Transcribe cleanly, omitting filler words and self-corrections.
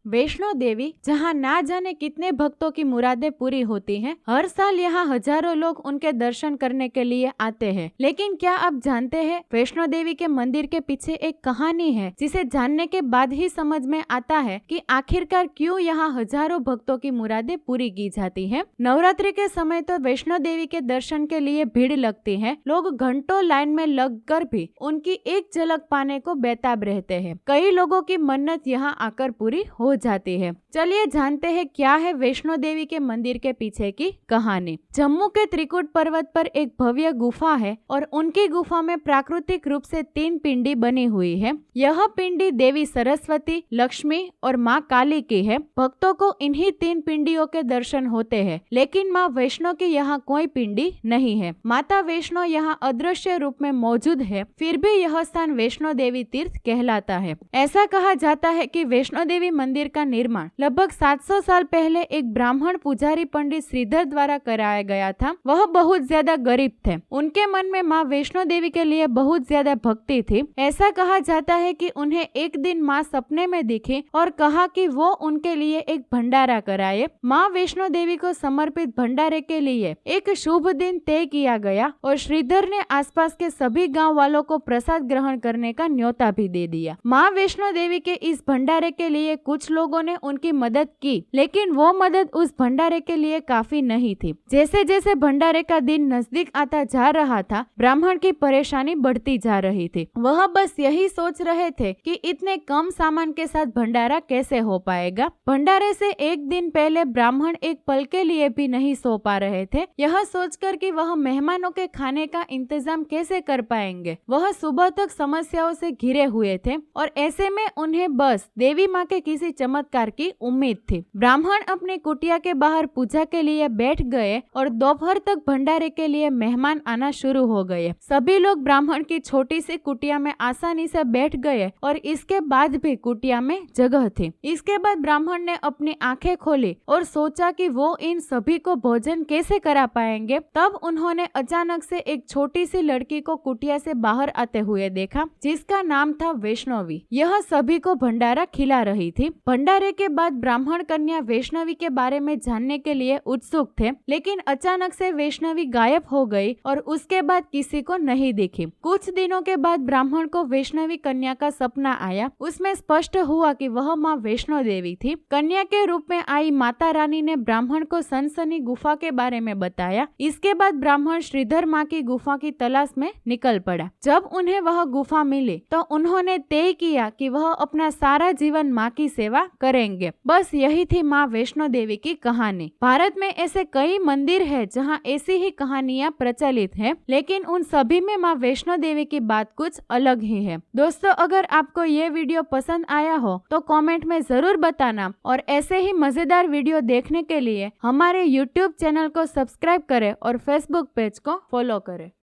वैष्णो देवी, जहाँ ना जाने कितने भक्तों की मुरादें पूरी होती हैं। हर साल यहाँ हजारों लोग उनके दर्शन करने के लिए आते हैं। लेकिन क्या आप जानते हैं, वैष्णो देवी के मंदिर के पीछे एक कहानी है, जिसे जानने के बाद ही समझ में आता है कि आखिरकार क्यों यहाँ हजारों भक्तों की मुरादें पूरी की जाती हैं। नवरात्रि के समय तो वैष्णो देवी के दर्शन के लिए भीड़ लगती है। लोग घंटों लाइन में लगकर भी उनकी एक झलक पाने को बेताब रहते हैं। कई लोगों की मन्नत यहाँ आकर पूरी हो जाती है। चलिए जानते हैं क्या है वैष्णो देवी के मंदिर के पीछे की कहानी। जम्मू के त्रिकुट पर्वत पर एक भव्य गुफा है और उनकी गुफा में प्राकृतिक रूप से 3 पिंडी बनी हुई है। यह पिंडी देवी सरस्वती, लक्ष्मी और माँ काली की है। भक्तों को इन्हीं 3 पिंडियों के दर्शन होते हैं, लेकिन माँ वैष्णो की यहाँ कोई पिंडी नहीं है। माता वैष्णो यहाँ अदृश्य रूप में मौजूद है, फिर भी यह स्थान वैष्णो देवी तीर्थ कहलाता है। ऐसा कहा जाता है कि वैष्णो देवी मंदिर का निर्माण लगभग 700 साल पहले एक ब्राह्मण पुजारी पंडित श्रीधर द्वारा कराया गया था। वह बहुत ज्यादा गरीब थे। उनके मन में माँ वैष्णो देवी के लिए बहुत ज्यादा भक्ति थी। ऐसा कहा जाता है कि उन्हें एक दिन माँ सपने में दिखी और कहा कि वो उनके लिए एक भंडारा कराए। माँ वैष्णो देवी को समर्पित भंडारे के लिए एक शुभ दिन तय किया गया और श्रीधर ने आसपास के सभी गाँव वालों को प्रसाद ग्रहण करने का न्योता भी दे दिया। माँ वैष्णो देवी के इस भंडारे के लिए कुछ लोगों ने उनकी मदद की, लेकिन वो मदद उस भंडारे के लिए काफी नहीं थी। जैसे जैसे भंडारे का दिन नजदीक आता जा रहा था, ब्राह्मण की परेशानी बढ़ती जा रही थी। वह बस यही सोच रहे थे कि इतने कम सामान के साथ भंडारा कैसे हो पाएगा। भंडारे से एक दिन पहले ब्राह्मण एक पल के लिए भी नहीं सो पा रहे थे। यह सोचकर कि वह मेहमानों के खाने का इंतजाम कैसे कर पाएंगे, वह सुबह तक समस्याओं से घिरे हुए थे और ऐसे में उन्हें बस देवी माँ के किसी चमत्कार की उम्मीद थी। ब्राह्मण अपनी कुटिया के बाहर पूजा के लिए बैठ गए और दोपहर तक भंडारे के लिए मेहमान आना शुरू हो गए। सभी लोग ब्राह्मण की छोटी सी कुटिया में आसानी से बैठ गए और इसके बाद भी कुटिया में जगह थी। इसके बाद ब्राह्मण ने अपनी आंखें खोली और सोचा कि वो इन सभी को भोजन कैसे करा पाएंगे। तब उन्होंने अचानक से एक छोटी सी लड़की को कुटिया से बाहर आते हुए देखा, जिसका नाम था वैष्णवी। यह सभी को भंडारा खिला रही थी। भंडारे के बाद ब्राह्मण कन्या वैष्णवी के बारे में जानने के लिए उत्सुक थे, लेकिन अचानक से वैष्णवी गायब हो गई और उसके बाद किसी को नहीं दिखी। कुछ दिनों के बाद ब्राह्मण को वैष्णवी कन्या का सपना आया। उसमें स्पष्ट हुआ कि वह माँ वैष्णो देवी थी। कन्या के रूप में आई माता रानी ने ब्राह्मण को सनसनी गुफा के बारे में बताया। इसके बाद ब्राह्मण श्रीधर माँ की गुफा की तलाश में निकल पड़ा। जब उन्हें वह गुफा मिली तो उन्होंने तय किया कि वह अपना सारा जीवन माँ की सेवा करेंगे। बस यही थी माँ वैष्णो देवी की कहानी। भारत में ऐसे कई मंदिर है जहाँ ऐसी ही कहानियाँ प्रचलित है, लेकिन उन सभी में माँ वैष्णो देवी की बात कुछ अलग ही है। दोस्तों, अगर आपको ये वीडियो पसंद आया हो तो कमेंट में जरूर बताना और ऐसे ही मजेदार वीडियो देखने के लिए हमारे YouTube चैनल को सब्सक्राइब करें और Facebook पेज को फॉलो करें।